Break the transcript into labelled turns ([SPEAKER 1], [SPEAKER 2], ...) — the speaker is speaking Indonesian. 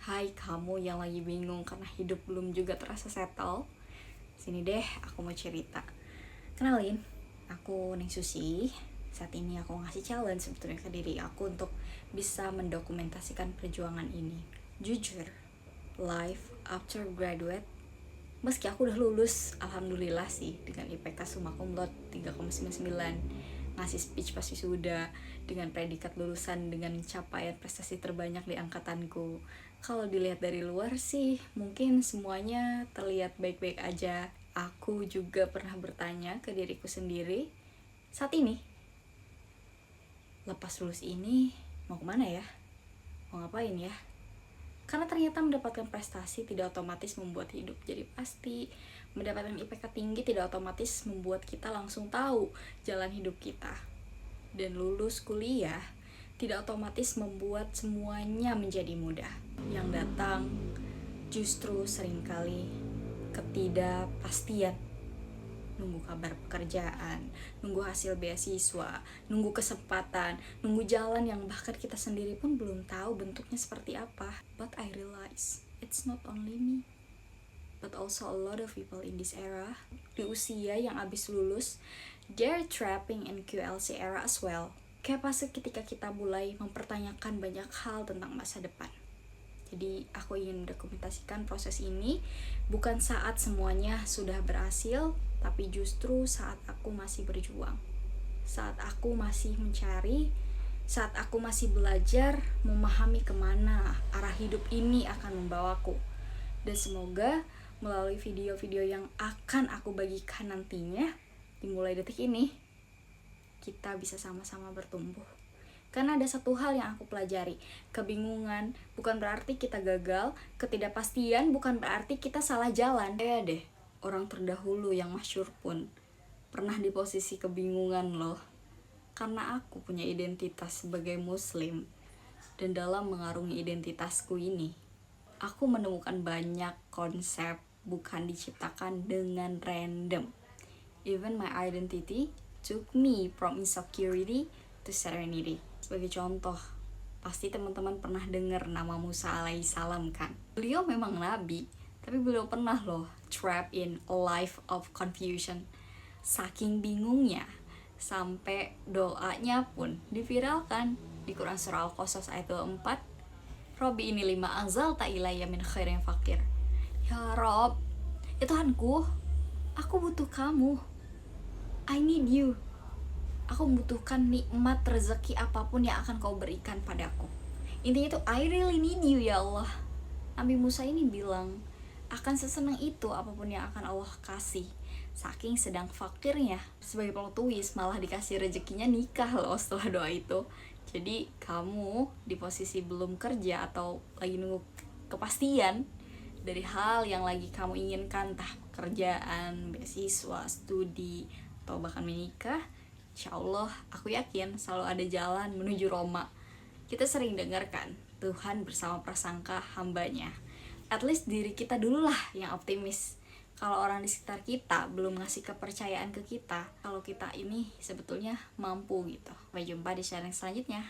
[SPEAKER 1] Hai kamu yang lagi bingung karena hidup belum juga terasa settle. Sini deh, aku mau cerita. Kenalin, aku Ning Susi. Saat ini aku ngasih challenge sebetulnya ke diri aku untuk bisa mendokumentasikan perjuangan ini. Jujur, life after graduate, meski aku udah lulus, alhamdulillah sih, dengan IPK summa cum laude 3,99, ngasih speech pas wisuda dengan predikat lulusan dengan capaian prestasi terbanyak di angkatanku. Kalau dilihat dari luar sih, mungkin semuanya terlihat baik-baik aja. Aku juga pernah bertanya ke diriku sendiri, saat ini, lepas lulus ini, mau kemana ya? Mau ngapain ya? Karena ternyata mendapatkan prestasi tidak otomatis membuat hidup jadi pasti. Mendapatkan IPK tinggi tidak otomatis membuat kita langsung tahu jalan hidup kita. Dan lulus kuliah tidak otomatis membuat semuanya menjadi mudah. Yang datang justru seringkali ketidakpastian. Nunggu kabar pekerjaan, nunggu hasil beasiswa, nunggu kesempatan, nunggu jalan yang bahkan kita sendiri pun belum tahu bentuknya seperti apa. But I realize it's not only me, but also a lot of people in this era, di usia yang abis lulus, they're trapping in QLC era as well. Kayak pas ketika kita mulai mempertanyakan banyak hal tentang masa depan. Jadi aku ingin mendokumentasikan proses ini bukan saat semuanya sudah berhasil, tapi justru saat aku masih berjuang, saat aku masih mencari, saat aku masih belajar memahami kemana arah hidup ini akan membawaku. Dan semoga melalui video-video yang akan aku bagikan nantinya, dimulai detik ini, kita bisa sama-sama bertumbuh. Karena ada satu hal yang aku pelajari, kebingungan bukan berarti kita gagal, ketidakpastian bukan berarti kita salah jalan. Ya deh, orang terdahulu yang masyhur pun pernah di posisi kebingungan loh. Karena aku punya identitas sebagai muslim, dan dalam mengarungi identitasku ini, aku menemukan banyak konsep bukan diciptakan dengan random. Even my identity took me from insecurity to serenity. Sebagai contoh, pasti teman-teman pernah dengar nama Musa alaihissalam kan? Beliau memang nabi, tapi beliau pernah loh trapped in a life of confusion. Saking bingungnya, sampai doanya pun diviralkan di Quran surah Al-Qasas ayat 24. Robbi ini lima azal ta ilayya min khairin fakir. Ya Rob, ya Tuhanku, aku butuh kamu. I need you. Aku membutuhkan nikmat rezeki apapun yang akan kau berikan padaku. Intinya itu I really need you ya Allah. Nabi Musa ini bilang akan sesenang itu apapun yang akan Allah kasih. Saking sedang fakirnya, sebagai plot twist malah dikasih rezekinya nikah loh setelah doa itu. Jadi kamu di posisi belum kerja atau lagi nunggu kepastian dari hal yang lagi kamu inginkan, entah pekerjaan, beasiswa, studi, atau bahkan menikah, insya Allah aku yakin selalu ada jalan menuju Roma. Kita sering dengarkan Tuhan bersama prasangka hambanya. At least diri kita dulu lah yang optimis. Kalau orang di sekitar kita belum ngasih kepercayaan ke kita, kalau kita ini sebetulnya mampu gitu. Sampai jumpa di sharing selanjutnya.